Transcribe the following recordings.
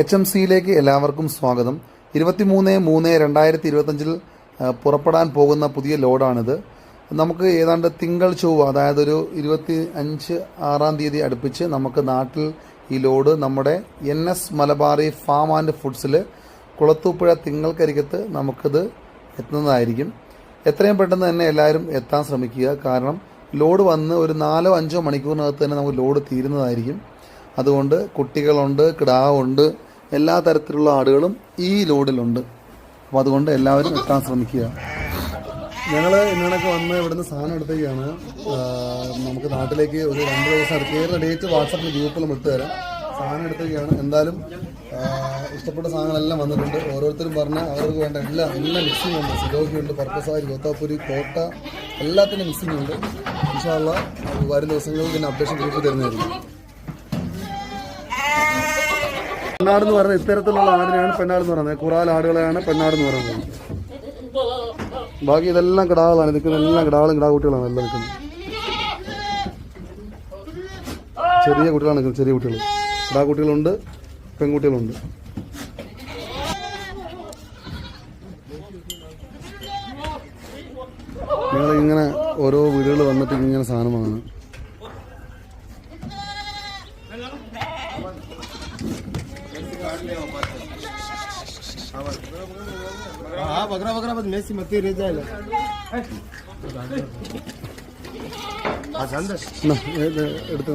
HMCയിലേക്ക് എല്ലാവർക്കും സ്വാഗതം. 23/3/2025 പുറപ്പെടാൻ പോകുന്ന പുതിയ ലോഡാണിത്. നമുക്ക് ഏതാണ്ട് തിങ്കൾ ചൊവ്വ, അതായത് ഒരു 25-6 തീയതി അടുപ്പിച്ച് നമുക്ക് നാട്ടിൽ ഈ ലോഡ് നമ്മുടെ NS മലബാറി ഫാം ആൻഡ് ഫുഡ്സിൽ കുളത്തൂപ്പുഴ തിങ്ങൾക്കരികത്ത് നമുക്കിത് എത്തുന്നതായിരിക്കും. എത്രയും പെട്ടെന്ന് തന്നെ എല്ലാവരും എത്താൻ ശ്രമിക്കുക. കാരണം ലോഡ് വന്ന് ഒരു 4-5 മണിക്കൂറിനകത്ത് തന്നെ നമുക്ക് ലോഡ് തീരുന്നതായിരിക്കും. അതുകൊണ്ട് കുട്ടികളുണ്ട്, കിടാവുണ്ട്, എല്ലാ തരത്തിലുള്ള ആടുകളും ഈ ലോഡിലുണ്ട്. അപ്പോൾ അതുകൊണ്ട് എല്ലാവരും എത്താൻ ശ്രമിക്കുക. ഞങ്ങൾ ഇന്നൊക്കെ വന്ന് ഇവിടുന്ന് സാധനം എടുത്തേക്കാണ്. നമുക്ക് നാട്ടിലേക്ക് ഒരു 2 ദിവസം അടുത്തേറുന്ന ഡേറ്റ് വാട്സപ്പിൽ ഗ്രൂപ്പിലും ഇട്ട് തരാം. സാധനം എടുത്തേക്കാണ്. എന്തായാലും ഇഷ്ടപ്പെട്ട സാധനങ്ങളെല്ലാം വന്നിട്ടുണ്ട്. ഓരോരുത്തരും പറഞ്ഞാൽ അവർക്ക് വേണ്ട എല്ലാം മിക്സിംഗ് ഉണ്ട്. സിലോഹിയുണ്ട്, പർപ്പസാരി, ഗോത്താപ്പൂരി, കോട്ട, എല്ലാത്തിനും മിക്സിംഗ് ഉണ്ട്. ഇൻഷാ അല്ലാഹ് വരും ദിവസങ്ങളിൽ പിന്നെ അപ്ഡേഷൻ ഗ്രൂപ്പിൽ തരുന്നതായിരിക്കും. പെണ്ണാടെന്ന് പറയുന്നത് ഇത്തരത്തിലുള്ള ആടിനെയാണ് പെണ്ണാടെന്ന് പറയുന്നത്. കുറാൽ ആടുകളെയാണ് പെണ്ണാടെന്ന് പറയുന്നത്. ബാക്കി ഇതെല്ലാം കിടാകളാണ്. നിൽക്കുന്ന എല്ലാം കിടാകളും കിടാകുട്ടികളാണ് എല്ലാം നിൽക്കുന്നത്. ചെറിയ കുട്ടികളാണ് നിൽക്കുന്നത്. ചെറിയ കുട്ടികൾ, കിടാകുട്ടികളുണ്ട്, പെൺകുട്ടികളുണ്ട്. ഞങ്ങളിങ്ങനെ ഓരോ വീടുകൾ വന്നിട്ട് ഇങ്ങനെ സാധനമാണ്. बकरा बकरा बस मेसी मती रह जाएगा എടുത്തു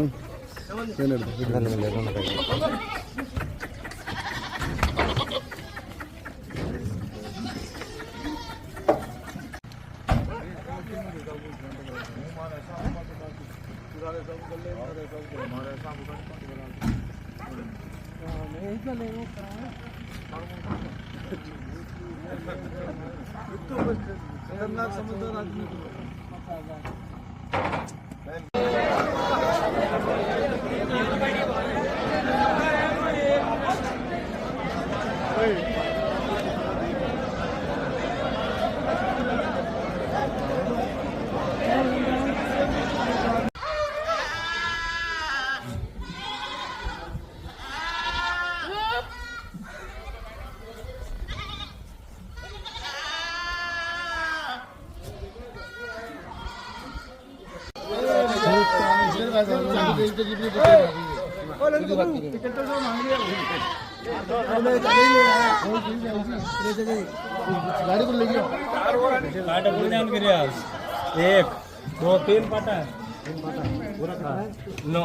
खतरनाक समझदार आदमी गाड़ी को लेके काटा बोल जान करिया 1 2 3 पाटा पूरा नो